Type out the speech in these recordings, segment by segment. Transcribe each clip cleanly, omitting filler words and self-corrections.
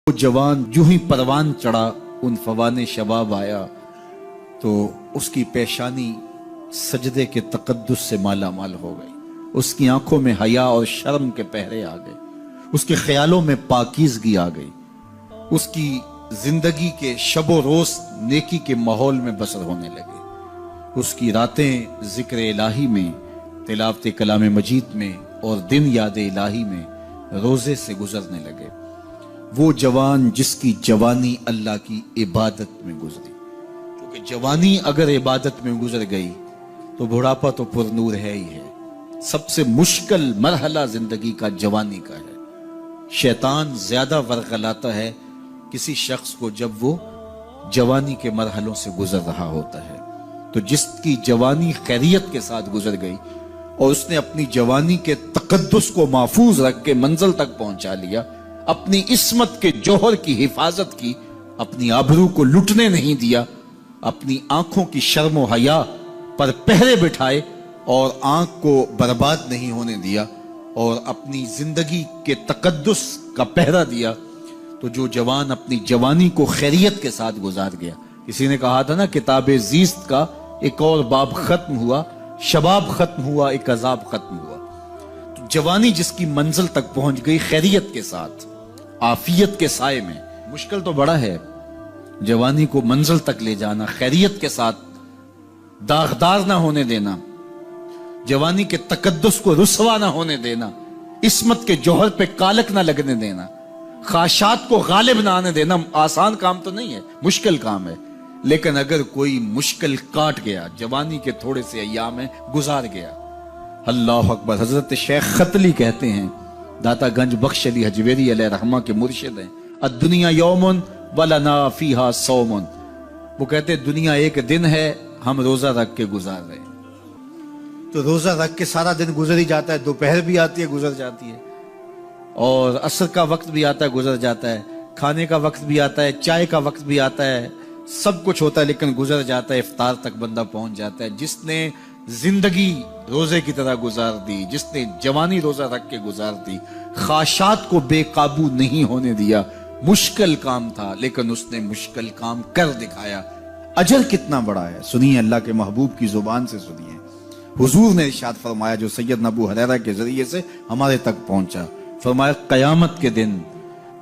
وہ جوان جو ہی پروان چڑھا ان فوان شباب آیا تو اس کی پیشانی سجدے کے تقدس سے مالا مال ہو گئی، اس کی آنکھوں میں حیا اور شرم کے پہرے آ گئے، اس کے خیالوں میں پاکیزگی آ گئی، اس کی زندگی کے شب و روز نیکی کے ماحول میں بسر ہونے لگے، اس کی راتیں ذکر الہی میں، تلاوت کلام مجید میں اور دن یاد الہی میں روزے سے گزرنے لگے۔ وہ جوان جس کی جوانی اللہ کی عبادت میں گزری، کیونکہ جوانی اگر عبادت میں گزر گئی تو بڑھاپا تو پر نور ہے ہی ہے۔ سب سے مشکل مرحلہ زندگی کا جوانی کا ہے۔ شیطان زیادہ ورغلاتا ہے کسی شخص کو جب وہ جوانی کے مرحلوں سے گزر رہا ہوتا ہے۔ تو جس کی جوانی خیریت کے ساتھ گزر گئی اور اس نے اپنی جوانی کے تقدس کو محفوظ رکھ کے منزل تک پہنچا لیا، اپنی عصمت کے جوہر کی حفاظت کی، اپنی آبرو کو لٹنے نہیں دیا، اپنی آنکھوں کی شرم و حیا پر پہرے بٹھائے اور آنکھ کو برباد نہیں ہونے دیا اور اپنی زندگی کے تقدس کا پہرا دیا، تو جو جوان اپنی جوانی کو خیریت کے ساتھ گزار گیا۔ کسی نے کہا تھا نا، کتاب زیست کا ایک اور باب ختم ہوا، شباب ختم ہوا، ایک عذاب ختم ہوا۔ تو جوانی جس کی منزل تک پہنچ گئی خیریت کے ساتھ، عافیت کے سائے میں۔ مشکل تو بڑا ہے جوانی کو منزل تک لے جانا، خیریت کے ساتھ، داغدار نہ ہونے دینا، جوانی کے تقدس کو رسوا نہ ہونے دینا، عصمت کے جوہر پہ کالک نہ لگنے دینا، خواہشات کو غالب نہ آنے دینا۔ آسان کام تو نہیں ہے، مشکل کام ہے، لیکن اگر کوئی مشکل کاٹ گیا، جوانی کے تھوڑے سے ایام میں گزار گیا، اللہ اکبر۔ حضرت شیخ خطلی کہتے ہیں، داتا گنج بخش علی حجویری علیہ رحمہ کے مرشد ہیں، الدنیا یومن ولنا فیہا صومن۔ وہ کہتے ہیں دنیا ایک دن ہے، ہم روزہ رکھ کے گزار رہے ہیں۔ تو روزہ رکھ کے سارا دن گزر ہی جاتا ہے، دوپہر بھی آتی ہے گزر جاتی ہے، اور عصر کا وقت بھی آتا ہے گزر جاتا ہے، کھانے کا وقت بھی آتا ہے، چائے کا وقت بھی آتا ہے، سب کچھ ہوتا ہے لیکن گزر جاتا ہے، افطار تک بندہ پہنچ جاتا ہے۔ جس نے زندگی روزے کی طرح گزار دی، جس نے جوانی روزہ رکھ کے گزار دی، خواہشات کو بے قابو نہیں ہونے دیا، مشکل کام تھا لیکن اس نے مشکل کام کر دکھایا۔ اجر کتنا بڑا ہے، سنیے اللہ کے محبوب کی زبان سے سنیے۔ حضور نے ارشاد فرمایا جو سیدنا ابو ہریرہ کے ذریعے سے ہمارے تک پہنچا، فرمایا قیامت کے دن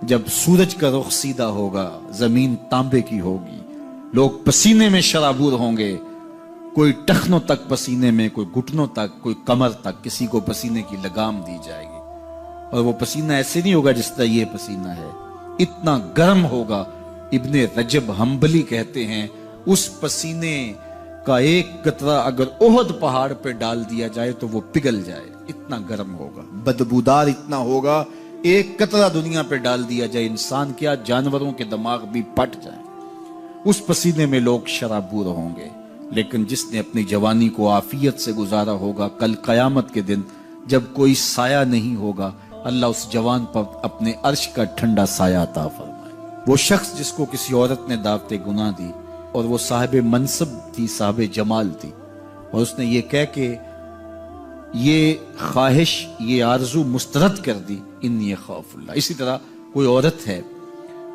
جب سورج کا رخ سیدھا ہوگا، زمین تانبے کی ہوگی، لوگ پسینے میں شرابور ہوں گے، کوئی ٹخنوں تک پسینے میں، کوئی گھٹنوں تک، کوئی کمر تک، کسی کو پسینے کی لگام دی جائے گی، اور وہ پسینہ ایسے نہیں ہوگا جس طرح یہ پسینہ ہے، اتنا گرم ہوگا۔ ابن رجب حنبلی کہتے ہیں اس پسینے کا ایک قطرہ اگر احد پہاڑ پہ ڈال دیا جائے تو وہ پگھل جائے، اتنا گرم ہوگا، بدبودار اتنا ہوگا، ایک قطرہ دنیا پہ ڈال دیا جائے، انسان کیا جانوروں کے دماغ بھی پھٹ جائیں، اس پسینے میں لوگ شرابور ہوں گے۔ لیکن جس نے اپنی جوانی کو عافیت سے گزارا ہوگا، کل قیامت کے دن جب کوئی سایہ نہیں ہوگا، اللہ اس جوان پر اپنے عرش کا ٹھنڈا سایہ عطا فرمائے۔ وہ شخص جس کو کسی عورت نے دعوت گناہ دی اور وہ صاحب منصب تھی، صاحب جمال تھی، اور اس نے یہ کہہ کے یہ خواہش، یہ آرزو مسترد کر دی، انی خاف اللہ۔ اسی طرح کوئی عورت ہے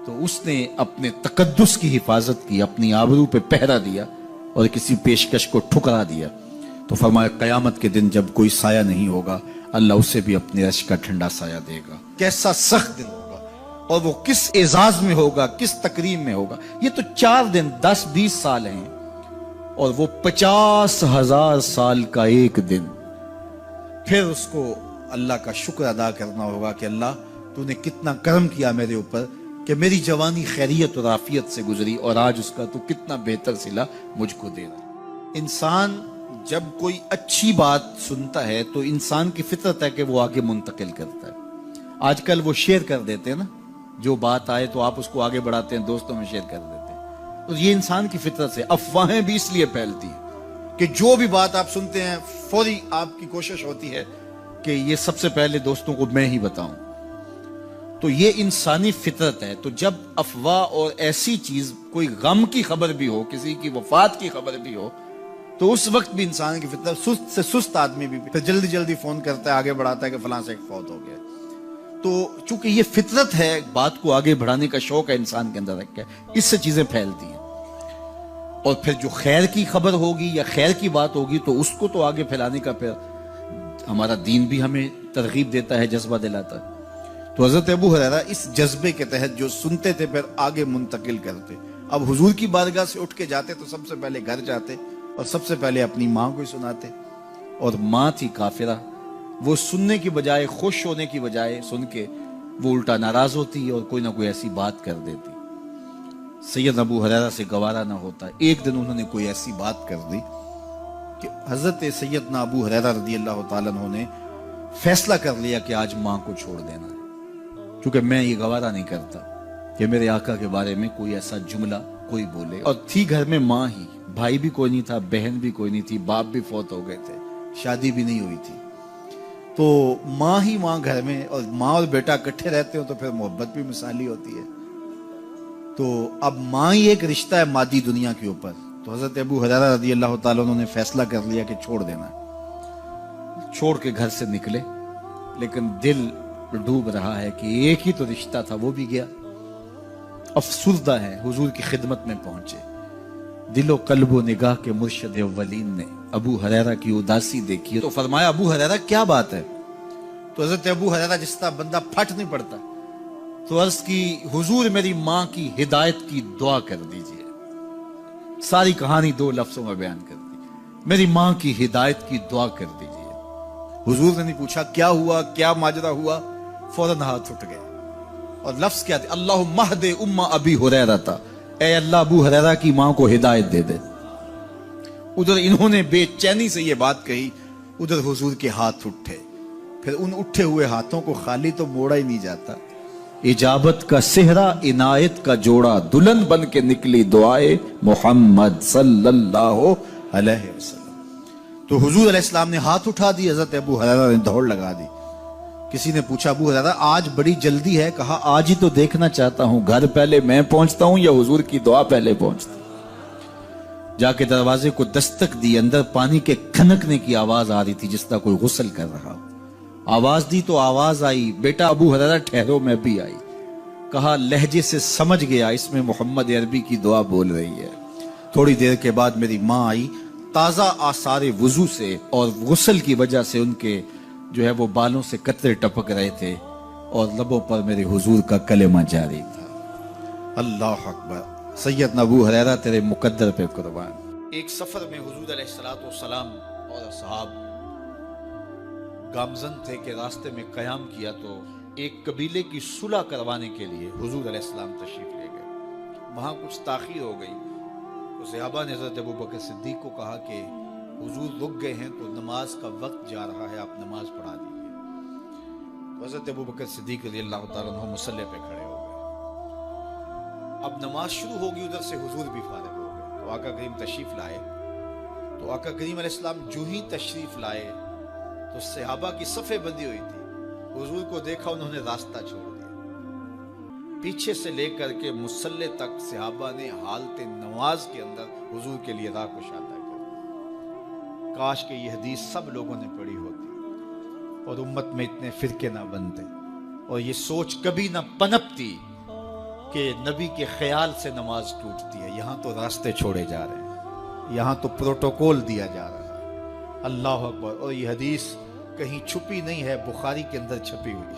تو اس نے اپنے تقدس کی حفاظت کی، اپنی آبرو پہ پہرا دیا اور کسی پیشکش کو ٹھکرا دیا، تو فرمایا قیامت کے دن جب کوئی سایہ نہیں ہوگا، اللہ اسے بھی اپنے عرش کا ٹھنڈا سایہ دے گا۔ کیسا سخت دن ہوگا، اور وہ کس اعزاز میں ہوگا، کس تکریم میں ہوگا۔ یہ تو 4 دن 10-20 سال ہیں، اور وہ 50,000 سال کا ایک دن۔ پھر اس کو اللہ کا شکر ادا کرنا ہوگا کہ اللہ تو نے کتنا کرم کیا میرے اوپر کہ میری جوانی خیریت اور عافیت سے گزری، اور آج اس کا تو کتنا بہتر صلہ مجھ کو دے رہا۔ انسان جب کوئی اچھی بات سنتا ہے تو انسان کی فطرت ہے کہ وہ آگے منتقل کرتا ہے۔ آج کل وہ شیئر کر دیتے ہیں نا، جو بات آئے تو آپ اس کو آگے بڑھاتے ہیں، دوستوں میں شیئر کر دیتے ہیں۔ تو یہ انسان کی فطرت سے افواہیں بھی اس لیے پھیلتی ہیں کہ جو بھی بات آپ سنتے ہیں فوری آپ کی کوشش ہوتی ہے کہ یہ سب سے پہلے دوستوں کو میں ہی بتاؤں۔ تو یہ انسانی فطرت ہے۔ تو جب افواہ اور ایسی چیز، کوئی غم کی خبر بھی ہو، کسی کی وفات کی خبر بھی ہو، تو اس وقت بھی انسان کی فطرت، سست سے سست آدمی بھی پھر جلدی جلدی فون کرتا ہے، آگے بڑھاتا ہے کہ فلاں سے ایک فوت ہو گیا۔ تو چونکہ یہ فطرت ہے، بات کو آگے بڑھانے کا شوق ہے انسان کے اندر رکھا ہے، اس سے چیزیں پھیلتی ہیں، اور پھر جو خیر کی خبر ہوگی یا خیر کی بات ہوگی تو اس کو تو آگے پھیلانے کا پھر ہمارا دین بھی ہمیں ترغیب دیتا ہے، جذبہ دلاتا ہے۔ تو حضرت ابو ہریرہ اس جذبے کے تحت جو سنتے تھے پھر آگے منتقل کرتے۔ اب حضور کی بارگاہ سے اٹھ کے جاتے تو سب سے پہلے گھر جاتے اور سب سے پہلے اپنی ماں کو سناتے، اور ماں تھی کافرہ، وہ سننے کی بجائے، خوش ہونے کی بجائے سن کے وہ الٹا ناراض ہوتی اور کوئی نہ کوئی ایسی بات کر دیتی۔ سید ابو ہریرہ سے گوارا نہ ہوتا، ایک دن انہوں نے کوئی ایسی بات کر دی کہ حضرت سیدنا ابو ہریرہ رضی اللہ تعالیٰ عنہ نے فیصلہ کر لیا کہ آج ماں کو چھوڑ دینا ہے، کیونکہ میں یہ گوارا نہیں کرتا کہ میرے آقا کے بارے میں کوئی ایسا جملہ کوئی بولے۔ اور تھی گھر میں ماں ہی، بھائی بھی کوئی نہیں تھا، بہن بھی کوئی نہیں تھی، باپ بھی فوت ہو گئے تھے، شادی بھی نہیں ہوئی تھی، تو ماں ہی ماں گھر میں، اور ماں اور بیٹا اکٹھے رہتے ہو تو پھر محبت بھی مثالی ہوتی ہے۔ تو اب ماں ہی ایک رشتہ ہے مادی دنیا کے اوپر، تو حضرت ابو ہریرہ رضی اللہ تعالیٰ عنہ نے فیصلہ کر لیا کہ چھوڑ دینا ہے۔ چھوڑ کے گھر سے نکلے، لیکن دل ڈوب رہا ہے کہ ایک ہی تو رشتہ تھا، وہ بھی گیا۔ افسردہ ہے، حضور کی خدمت میں پہنچے، دل و قلب و نگاہ کے مرشد اولین نے ابو ہریرہ کی اداسی دیکھی تو فرمایا ابو ہریرہ کیا بات ہے؟ تو حضرت ابو ہریرہ جس طرح بندہ پھٹ نہیں پڑتا، تو عرض کی حضور میری ماں کی ہدایت کی دعا کر دیجئے۔ ساری کہانی 2 لفظوں میں بیان کر دی، میری ماں کی ہدایت کی دعا کر دیجئے۔ حضور نے نہیں پوچھا کیا ہوا، کیا ماجرا ہوا، فوراً ہاتھ اٹھ گئے، اور لفظ کیا تھے؟ اللہم اہد ام ابی ہریرہ تھا، اے اللہ ابو ہریرہ کی ماں کو ہدایت دے دے۔ ادھر انہوں نے بے چینی سے یہ بات کہی، ادھر حضور کے ہاتھ اٹھے، پھر ان اٹھے ہوئے ہاتھوں کو خالی تو موڑا ہی نہیں جاتا، اجابت کا صحرا عنایت کا جوڑا، دلہن بن کے نکلی دعائے محمد صلی اللہ علیہ وسلم۔ تو حضور علیہ السلام نے ہاتھ اٹھا دی، حضرت ابو ہریرہ نے دوڑ لگا دی۔ کسی نے پوچھا ابو ہریرہ آج بڑی جلدی ہے؟ کہا آج ہی تو دیکھنا چاہتا ہوں، گھر پہلے میں پہنچتا ہوں یا حضور کی دعا پہلے پہنچتی؟ جا کے دروازے کو دستک دی، اندر پانی کے کھنکنے کی آواز آ رہی تھی جس طرح کوئی غسل کر رہا ہو۔ آواز دی تو آواز آئی، بیٹا ابو ہریرہ ٹھہرو، میں بھی آئی۔ کہا لہجے سے سمجھ گیا اس میں محمد عربی کی دعا بول رہی ہے۔ تھوڑی دیر کے بعد میری ماں آئی، تازہ آثار وضو سے اور غسل کی وجہ سے ان کے جو ہے وہ بالوں سے قطرے ٹپک رہے تھے، اور لبوں پر میرے حضور کا کلمہ جاری تھا۔ اللہ اکبر، سیدنا ابو ہریرہ تیرے مقدر پہ قربان۔ ایک سفر میں حضور علیہ السلام اور اصحاب گامزن تھے کہ راستے میں قیام کیا، تو ایک قبیلے کی صلح کروانے کے لیے حضور علیہ السلام تشریف لے گئے۔ وہاں کچھ تاخیر ہو گئی تو صحابہ نے حضرت ابوبکر صدیق کو کہا کہ حضور رک گئے ہیں تو نماز کا وقت جا رہا ہے، آپ نماز پڑھا دیجیے۔ تو حضرت ابوبکر صدیق رضی اللہ تعالیٰ عنہ مصلی پہ کھڑے ہو گئے۔ اب نماز شروع ہوگی، ادھر سے حضور بھی فارغ ہو گئے، تو آقا کریم تشریف لائے۔ تو آقا کریم علیہ السلام جو ہی تشریف لائے تو صحابہ کی صفیں بندی ہوئی تھی، حضور کو دیکھا، انہوں نے راستہ چھوڑ دیا۔ پیچھے سے لے کر کے مصلی تک صحابہ نے حالت نماز کے اندر حضور کے لیے راہ کشادہ کر۔ کاش کہ یہ حدیث سب لوگوں نے پڑھی ہوتی اور امت میں اتنے فرقے نہ بنتے، اور یہ سوچ کبھی نہ پنپتی کہ نبی کے خیال سے نماز ٹوٹتی ہے۔ یہاں تو راستے چھوڑے جا رہے ہیں، یہاں تو پروٹوکول دیا جا رہا ہے۔ اللہ اکبر، اور یہ حدیث کہیں چھپی نہیں ہے، بخاری کے اندر چھپی ہوئی۔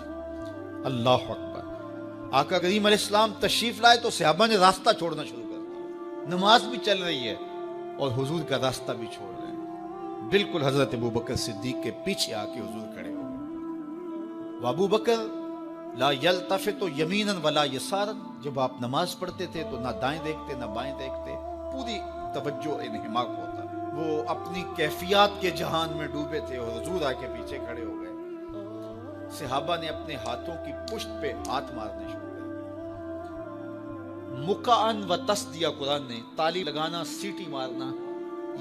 اللہ اکبر، آقا کریم علیہ السلام تشریف لائے تو صحابہ نے راستہ چھوڑنا شروع کر دیا، نماز بھی چل رہی ہے اور حضور کا راستہ بھی چھوڑ رہے ہیں۔ بالکل حضرت ابوبکر صدیق کے پیچھے آ کے حضور کھڑے ہو گئے۔ وابو بکر لا یلتفت یمینا ولا یسارا، جب آپ نماز پڑھتے تھے تو نہ دائیں دیکھتے نہ بائیں دیکھتے، پوری توجہ انہماک ہوتا۔ وہ اپنی کیفیات کے جہان میں ڈوبے تھے اور حضور آ کے پیچھے کھڑے ہو گئے۔ صحابہ نے اپنے ہاتھوں کی پشت پہ ہاتھ مارنے شروع کر دیے۔ مکعن و تصدیہ، قرآن نے تالی لگانا، سیٹی مارنا،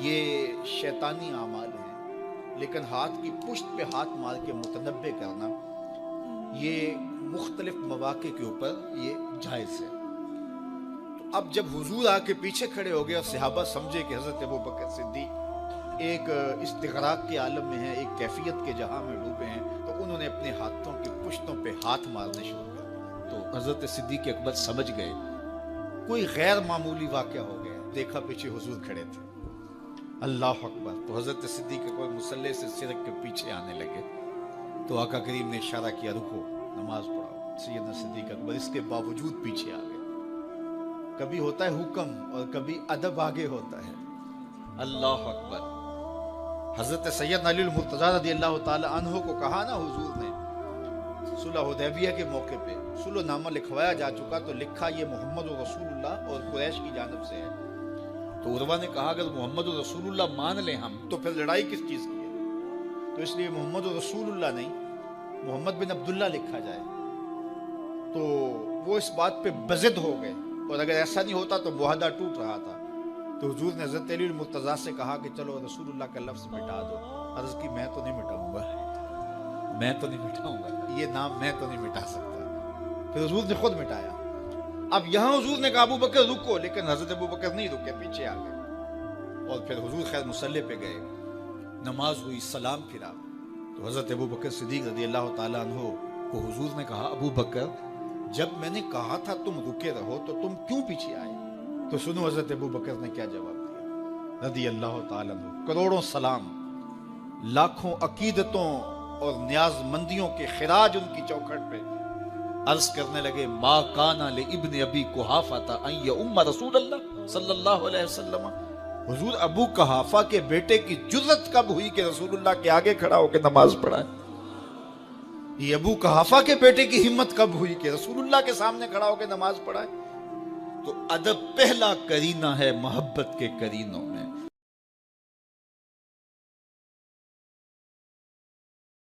یہ شیطانی اعمال ہیں، لیکن ہاتھ کی پشت پہ ہاتھ مار کے متنبع کرنا یہ مختلف مواقع کے اوپر یہ جائز ہے۔ تو اب جب حضور آ کے پیچھے کھڑے ہو گئے اور صحابہ سمجھے کہ حضرت ابوبکر صدیق ایک استغراق کے عالم میں ہیں، ایک کیفیت کے جہاں میں ڈوبے ہیں، تو انہوں نے اپنے ہاتھوں کی پشتوں پہ ہاتھ مارنے شروع کر دیے. تو حضرت صدیق اکبر سمجھ گئے کوئی غیر معمولی واقعہ ہو گیا. دیکھا پیچھے حضور کھڑے تھے. اللہ اکبر. تو حضرت صدیق اکبر مصلی سے سرک کے پیچھے آنے لگے. تو آقا کریم نے اشارہ کیا رکو نماز پڑھاؤ. سیدنا صدیق اکبر اس کے باوجود پیچھے آ گئے. کبھی ہوتا ہے حکم اور کبھی ادب آگے ہوتا ہے. اللہ اکبر. حضرت سیدنا علی المرتضیٰ رضی اللہ تعالی عنہ کو کہا نا حضور نے صلح حدیبیہ کے موقع پہ صلح نامہ لکھوایا جا چکا تو لکھا یہ محمد رسول اللہ اور قریش کی جانب سے ہے. تو عروہ نے کہا اگر محمد رسول اللہ مان لیں ہم تو پھر لڑائی کس چیز کی ہے. تو اس لیے محمد رسول اللہ نہیں محمد بن عبداللہ لکھا جائے. تو وہ اس بات پہ بضد ہو گئے اور اگر ایسا نہیں ہوتا تو معاہدہ ٹوٹ رہا تھا. تو حضور نے حضرت علی المرتضیٰ سے کہا کہ چلو رسول اللہ کا لفظ مٹا دو. عرض کی میں تو نہیں مٹاؤں گا یہ نام میں تو نہیں مٹا سکتا. پھر حضور نے خود مٹایا. اب یہاں حضور نے کہا ابو بکر رکو لیکن حضرت ابو بکر نہیں رکے پیچھے آ گئے. اور پھر حضور خیر مصلی پہ گئے. نماز ہوئی سلام پھرا. تو حضرت ابو بکر صدیق رضی اللہ تعالیٰ عنہ کو حضور نے کہا ابو بکر جب میں نے کہا تھا تم رکے رہو تو تم کیوں پیچھے آئے. تو سنو حضرت ابو بکر نے کیا جواب دیا رضی اللہ تعالیٰ عنہ. کروڑوں سلام لاکھوں عقیدتوں اور نیاز مندیوں کے خراج ان کی چوکھٹ پہ عرض کرنے لگے ما کان لابن ابی قحافہ ان یؤم رسول اللہ صلی اللہ علیہ وسلم. حضور ابو قحافہ کے بیٹے کی جرت کب ہوئی کہ رسول اللہ کے آگے کھڑا ہو کے نماز پڑھائے. یہ ابو قحافہ کے بیٹے کی ہمت کب ہوئی کہ رسول اللہ کے سامنے کھڑا ہو کے نماز پڑھائے. تو ادب پہلا کرینہ ہے محبت کے کرینوں میں.